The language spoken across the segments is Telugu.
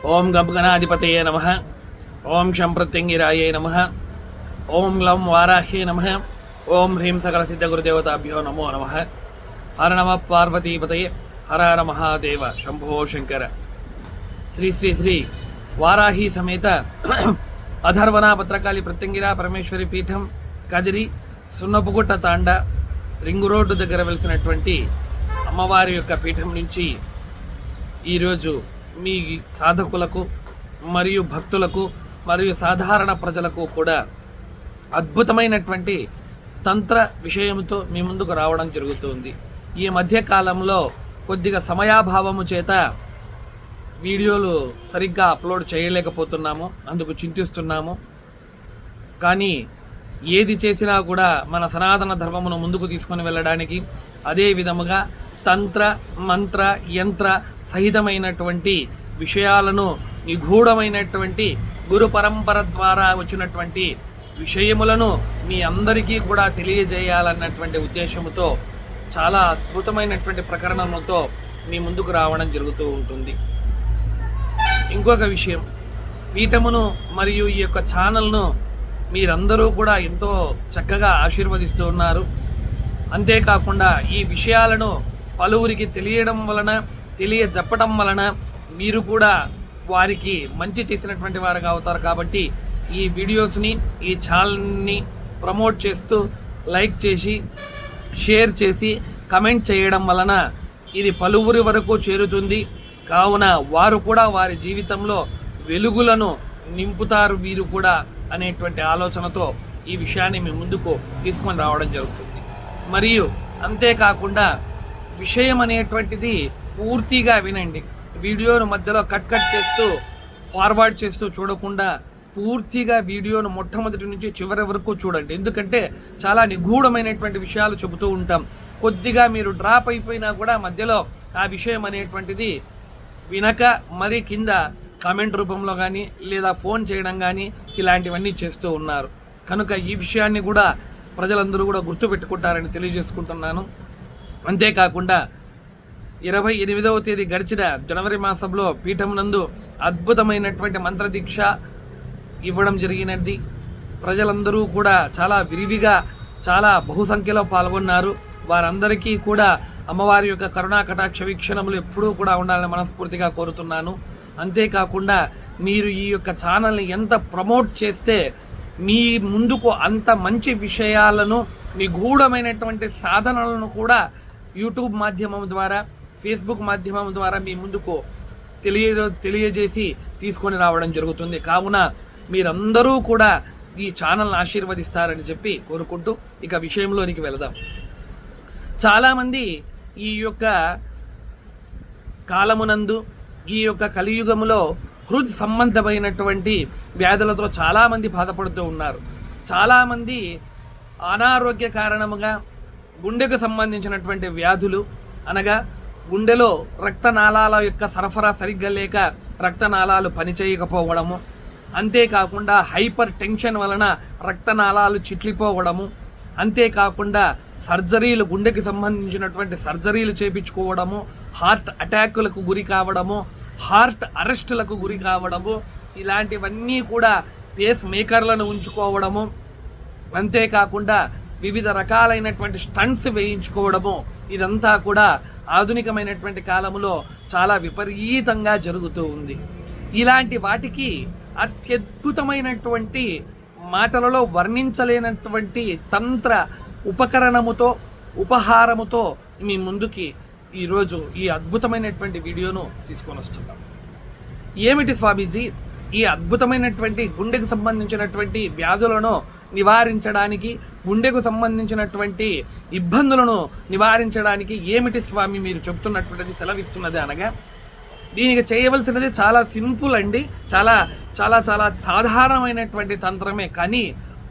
ఓం గంగనాధిపతయే నమః. ఓం శం ప్రత్యంగిరాయే నమః. ఓం లం వారాహ్యే నమః. ఓం హ్రీం సకల సిద్ధ గురుదేవతాభ్యో నమో నమః. హర నమ పార్వతీపతయే. హర హర మహాదేవ శంభో శంకర. శ్రీ శ్రీ శ్రీ వారాహి సమేత అధర్వణ భద్రకాళి ప్రత్యంగిరా పరమేశ్వరి పీఠం కదిరి సున్నపుగుట్ట తాండ రింగు రోడ్డు దగ్గర వెలిసినటువంటి అమ్మవారి యొక్క పీఠం నుంచి ఈరోజు మీ సాధకులకు మరియు భక్తులకు మరియు సాధారణ ప్రజలకు కూడా అద్భుతమైనటువంటి తంత్ర విషయంతో మీ ముందుకు రావడం జరుగుతుంది. ఈ మధ్యకాలంలో కొద్దిగా సమయాభావము చేత వీడియోలు సరిగ్గా అప్లోడ్ చేయలేకపోతున్నాము, అందుకు చింతిస్తున్నాము. కానీ ఏది చేసినా కూడా మన సనాతన ధర్మమును ముందుకు తీసుకొని వెళ్ళడానికి, అదే విధముగా తంత్ర మంత్ర యంత్ర సహితమైనటువంటి విషయాలను నిగూఢమైనటువంటి గురు పరంపర ద్వారా వచ్చినటువంటి విషయములను మీ అందరికీ కూడా తెలియజేయాలన్నటువంటి ఉద్దేశముతో చాలా అద్భుతమైనటువంటి ప్రకరణముతో మీ ముందుకు రావడం జరుగుతూ ఉంటుంది. ఇంకొక విషయం, పీఠమును మరియు ఈ యొక్క ఛానల్ను మీరందరూ కూడా ఎంతో చక్కగా ఆశీర్వదిస్తూ ఉన్నారు. అంతేకాకుండా ఈ విషయాలను పలువురికి తెలియడం వలన, తెలియజెప్పడం వలన మీరు కూడా వారికి మంచి చేసినటువంటి వారుగా అవుతారు. కాబట్టి ఈ వీడియోస్ని, ఈ ఛానల్ని ప్రమోట్ చేస్తూ లైక్ చేసి, షేర్ చేసి, కమెంట్ చేయడం వలన ఇది పలువురి వరకు చేరుతుంది. కావున వారు కూడా వారి జీవితంలో వెలుగులను నింపుతారు వీరు కూడా అనేటువంటి ఆలోచనతో ఈ విషయాన్ని మీ ముందుకు తీసుకొని రావడం జరుగుతుంది. మరియు అంతేకాకుండా విషయం అనేటువంటిది పూర్తిగా వినండి. వీడియోను మధ్యలో కట్ చేస్తూ ఫార్వర్డ్ చేస్తూ చూడకుండా పూర్తిగా వీడియోను మొట్టమొదటి నుంచి చివరి వరకు చూడండి. ఎందుకంటే చాలా నిగూఢమైనటువంటి విషయాలు చెబుతూ ఉంటాం. కొద్దిగా మీరు డ్రాప్ అయిపోయినా కూడా మధ్యలో ఆ విషయం అనేటువంటిది వినక మరి కింద కామెంట్ రూపంలో కానీ లేదా ఫోన్ చేయడం కానీ ఇలాంటివన్నీ చేస్తూ ఉన్నారు. కనుక ఈ విషయాన్ని కూడా ప్రజలందరూ కూడా గుర్తుపెట్టుకుంటారని తెలియజేసుకుంటున్నాను. అంతేకాకుండా 28వ తేదీ గడిచిన జనవరి మాసంలో పీఠమునందు అద్భుతమైనటువంటి మంత్రదీక్ష ఇవ్వడం జరిగినది. ప్రజలందరూ కూడా చాలా విరివిగా, చాలా బహుసంఖ్యలో పాల్గొన్నారు. వారందరికీ కూడా అమ్మవారి యొక్క కరుణా కటాక్ష వీక్షణములు ఎప్పుడూ కూడా ఉండాలని మనస్ఫూర్తిగా కోరుతున్నాను. అంతేకాకుండా మీరు ఈ యొక్క ఛానల్ని ఎంత ప్రమోట్ చేస్తే మీ ముందుకు అంత మంచి విషయాలను, నిగూఢమైనటువంటి సాధనలను కూడా యూట్యూబ్ మాధ్యమం ద్వారా, ఫేస్బుక్ మాధ్యమం ద్వారా మీ ముందుకు తెలియజేసి తీసుకొని రావడం జరుగుతుంది. కావున మీరందరూ కూడా ఈ ఛానల్ని ఆశీర్వదిస్తారని చెప్పి కోరుకుంటూ ఇక విషయంలోనికి వెళదాం. చాలామంది ఈ యొక్క కాలమునందు, ఈ యొక్క కలియుగములో హృద్ సంబంధమైనటువంటి వ్యాధులతో చాలామంది బాధపడుతూ ఉన్నారు. చాలామంది అనారోగ్య కారణముగా గుండెకు సంబంధించినటువంటి వ్యాధులు, అనగా గుండెలో రక్తనాళాల యొక్క సరఫరా సరిగ్గా లేక రక్తనాళాలు పనిచేయకపోవడము, అంతేకాకుండా హైపర్ టెన్షన్ వలన రక్తనాళాలు చిట్లిపోవడము, అంతేకాకుండా సర్జరీలు, గుండెకి సంబంధించినటువంటి సర్జరీలు చేయించుకోవడము, హార్ట్ అటాకులకు గురి కావడము, హార్ట్ అరెస్టులకు గురి కావడము, ఇలాంటివన్నీ కూడా పేస్ మేకర్లను ఉంచుకోవడము, అంతేకాకుండా వివిధ రకాలైనటువంటి స్టంట్స్ వేయించుకోవడము, ఇదంతా కూడా ఆధునికమైనటువంటి కాలంలో చాలా విపరీతంగా జరుగుతూ ఉంది. ఇలాంటి వాటికి అత్యద్భుతమైనటువంటి మాటలలో వర్ణించలేనటువంటి తంత్ర ఉపకరణముతో, ఉపహారముతో మీ ముందుకి ఈరోజు ఈ అద్భుతమైనటువంటి వీడియోను తీసుకొని వస్తున్నాం. ఏమిటి స్వామీజీ? ఈ అద్భుతమైనటువంటి గుండెకు సంబంధించినటువంటి వ్యాధులను నివారించడానికి, గుండెకు సంబంధించినటువంటి ఇబ్బందులను నివారించడానికి ఏమిటి స్వామి మీరు చెబుతున్నటువంటిది సెలవిస్తున్నది అనగా, దీనికి చేయవలసినది చాలా సింపుల్ అండి. చాలా చాలా చాలా సాధారణమైనటువంటి తంత్రమే, కానీ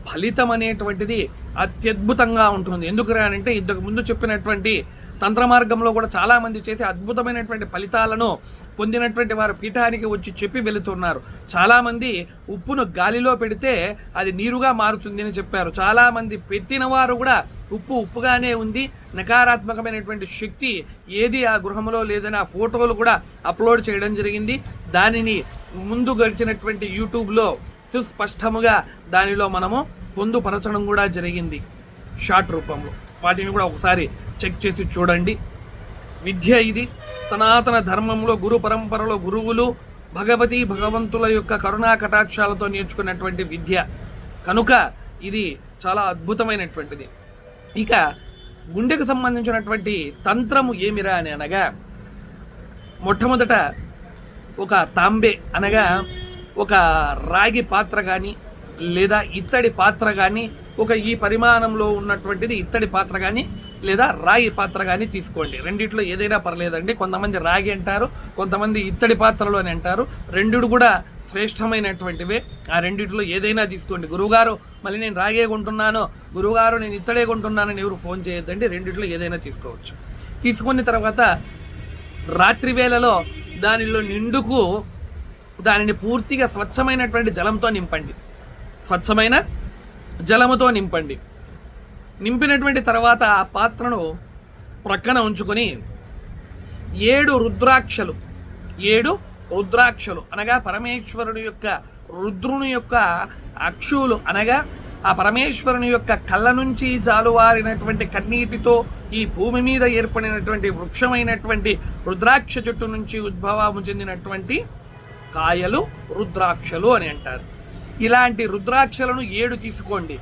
ఫలితం అనేటువంటిది అత్యద్భుతంగా ఉంటుంది. ఎందుకు అంటే ఇంతకు ముందు చెప్పినటువంటి తంత్ర మార్గంలో కూడా చాలామంది చేసి అద్భుతమైనటువంటి ఫలితాలను పొందినటువంటి వారు పీఠానికి వచ్చి చెప్పి వెళుతున్నారు. చాలామంది ఉప్పును గాలిలో పెడితే అది నీరుగా మారుతుంది అని చెప్పారు. చాలామంది పెట్టిన వారు కూడా ఉప్పుగానే ఉంది, నకారాత్మకమైనటువంటి శక్తి ఏది ఆ గృహంలో లేదని ఆ ఫోటోలు కూడా అప్లోడ్ చేయడం జరిగింది. దానిని ముందు గడిచినటువంటి యూట్యూబ్లో సుస్పష్టముగా దానిలో మనము పొందుపరచడం కూడా జరిగింది షార్ట్ రూపంలో. వాటిని కూడా ఒకసారి చెక్ చేసి చూడండి. విద్య ఇది సనాతన ధర్మంలో గురు పరంపరలో గురువులు భగవంతుల యొక్క కరుణా కటాక్షాలతో నేర్చుకున్నటువంటి విద్య కనుక ఇది చాలా అద్భుతమైనటువంటిది. ఇక గుండెకు సంబంధించినటువంటి తంత్రము ఏమిరా అని అనగా, మొట్టమొదట ఒక తాంబే అనగా ఒక రాగి పాత్ర కానీ లేదా ఇత్తడి పాత్ర కానీ, ఒక ఈ పరిమాణంలో ఉన్నటువంటిది ఇత్తడి పాత్ర కానీ లేదా రాగి పాత్ర కానీ తీసుకోండి. రెండిట్లో ఏదైనా పర్లేదండి. కొంతమంది రాగి అంటారు, కొంతమంది ఇత్తడి పాత్రలు అని అంటారు. రెండు కూడా శ్రేష్టమైనటువంటివే. ఆ రెండిట్లో ఏదైనా తీసుకోండి. గురువుగారు మళ్ళీ నేను రాగే కొంటున్నాను, గురువుగారు నేను ఇత్తడే కొంటున్నానని ఎవరు ఫోన్ చేయొద్దండి. రెండిట్లో ఏదైనా తీసుకోవచ్చు. తీసుకున్న తర్వాత రాత్రి వేళలో దానిలో నిండుకు దానిని పూర్తిగా స్వచ్ఛమైనటువంటి జలంతో నింపండి. స్వచ్ఛమైన జలముతో నింపండి. నింపినటువంటి తర్వాత ఆ పాత్రను ప్రక్కన ఉంచుకొని 7 రుద్రాక్షలు అనగా పరమేశ్వరుని యొక్క రుద్రుని యొక్క అక్షులు అనగా ఆ పరమేశ్వరుని యొక్క కళ్ళ నుంచి జాలువారినటువంటి కన్నీటితో ఈ భూమి మీద ఏర్పడినటువంటి వృక్షమైనటువంటి రుద్రాక్ష చెట్టు నుంచి ఉద్భవము చెందినటువంటి కాయలు రుద్రాక్షలు అని అంటారు. ఇలాంటి రుద్రాక్షలను 7 తీసుకోండి.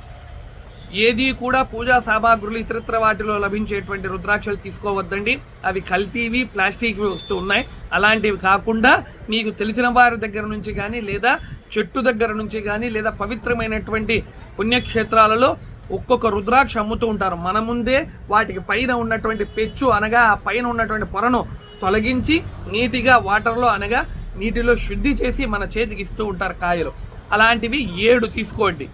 ఏది కూడా పూజా సామాగ్రులు ఇతరత్ర వాటిలో లభించేటువంటి రుద్రాక్షలు తీసుకోవద్దండి. అవి కల్తీవి, ప్లాస్టిక్వి వస్తూ ఉన్నాయి. అలాంటివి కాకుండా మీకు తెలిసిన వారి దగ్గర నుంచి కానీ లేదా చెట్టు దగ్గర నుంచి కానీ లేదా పవిత్రమైనటువంటి పుణ్యక్షేత్రాలలో ఒక్కొక్క రుద్రాక్ష అమ్ముతూ ఉంటారు. మన ముందే వాటికి పైన ఉన్నటువంటి పెచ్చు అనగా ఆ పైన ఉన్నటువంటి పొరను తొలగించి నీటిగా వాటర్లో అనగా నీటిలో శుద్ధి చేసి మన చేతికి ఇస్తూ ఉంటారు కాయలు. అలాంటివి 7 తీసుకోండి.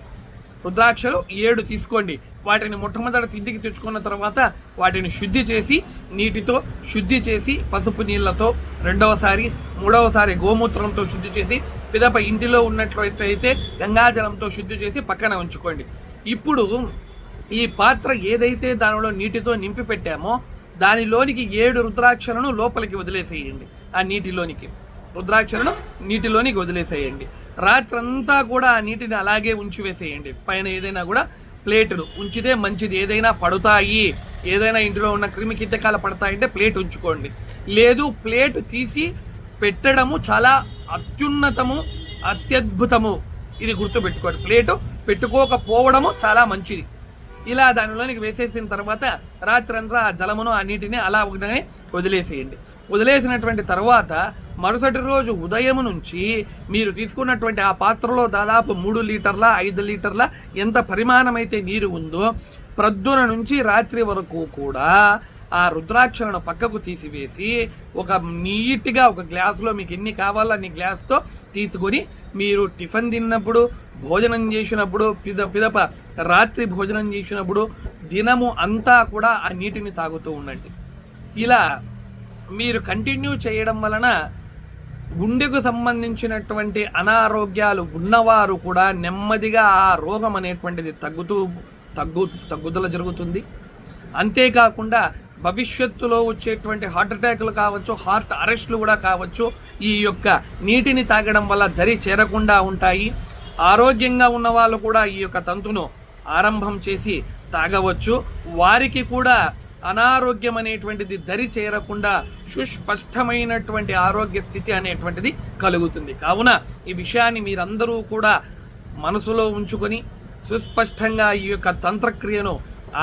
రుద్రాక్షలు 7 తీసుకోండి. వాటిని మొట్టమొదటి ఇంటికి తెచ్చుకున్న తర్వాత వాటిని శుద్ధి చేసి నీటితో శుద్ధి చేసి పసుపు నీళ్లతో, రెండవసారి మూడవసారి గోమూత్రంతో శుద్ధి చేసి పిదప ఇంటిలో ఉన్నట్లయితే గంగాజలంతో శుద్ధి చేసి పక్కన ఉంచుకోండి. ఇప్పుడు ఈ పాత్ర ఏదైతే దానిలో నీటితో నింపి పెట్టామో దానిలోనికి 7 రుద్రాక్షలను లోపలికి వదిలేసేయండి. ఆ రుద్రాక్షలను నీటిలోనికి వదిలేసేయండి. రాత్రంతా కూడా ఆ నీటిని అలాగే ఉంచివేసేయండి. పైన ఏదైనా కూడా ప్లేటులు ఉంచితే మంచిది. ఏదైనా పడుతాయి, ఏదైనా ఇంటిలో ఉన్న క్రిమి కీటకాలు పడతాయంటే ప్లేట్ ఉంచుకోండి. లేదు ప్లేట్ తీసి పెట్టడము చాలా అత్యున్నతము, అత్యద్భుతము. ఇది గుర్తుపెట్టుకోండి. ప్లేటు పెట్టుకోకపోవడము చాలా మంచిది. ఇలా దానిలోనికి వేసేసిన తర్వాత రాత్రంతా ఆ జలమును ఆ నీటిని అలా వదిలేసేయండి. వదిలేసినటువంటి తర్వాత మరుసటి రోజు ఉదయం నుంచి మీరు తీసుకున్నటువంటి ఆ పాత్రలో దాదాపు 3 లీటర్ల 5 లీటర్ల ఎంత పరిమాణమైతే నీరు ఉందో ప్రొద్దున నుంచి రాత్రి వరకు కూడా ఆ రుద్రాక్షలను పక్కకు తీసివేసి ఒక నీట్గా ఒక గ్లాసులో మీకు ఎన్ని కావాలో అన్ని గ్లాస్తో తీసుకొని మీరు టిఫిన్ తిన్నప్పుడు, భోజనం చేసినప్పుడు, పిదప రాత్రి భోజనం చేసినప్పుడు దినము అంతా కూడా ఆ నీటిని తాగుతూ ఉండండి. ఇలా మీరు కంటిన్యూ చేయడం వలన గుండెకు సంబంధించినటువంటి అనారోగ్యాలు ఉన్నవారు కూడా నెమ్మదిగా ఆ రోగం అనేటువంటిది తగ్గుదల జరుగుతుంది. అంతేకాకుండా భవిష్యత్తులో వచ్చేటువంటి హార్ట్ అటాక్లు కావచ్చు, హార్ట్ అరెస్టులు కూడా కావచ్చు ఈ యొక్క నీటిని తాగడం వల్ల దరి చేరకుండా ఉంటాయి. ఆరోగ్యంగా ఉన్న వాళ్ళు కూడా ఈ యొక్క తంతును ఆరంభం చేసి తాగవచ్చు. వారికి కూడా అనారోగ్యం అనేటువంటిది దరి చేరకుండా సుస్పష్టమైనటువంటి ఆరోగ్య స్థితి అనేటువంటిది కలుగుతుంది. కావున ఈ విషయాన్ని మీరందరూ కూడా మనసులో ఉంచుకొని సుస్పష్టంగా ఈ యొక్క తంత్రక్రియను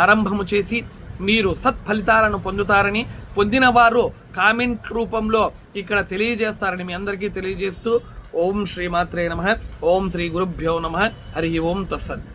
ఆరంభము చేసి మీరు సత్ఫలితాలను పొందుతారని, పొందిన వారు కామెంట్ రూపంలో ఇక్కడ తెలియజేస్తారని మీ అందరికీ తెలియజేస్తూ ఓం శ్రీమాత్రే నమః. ఓం శ్రీ గురుభ్యో నమః. హరి ఓం తత్సత్.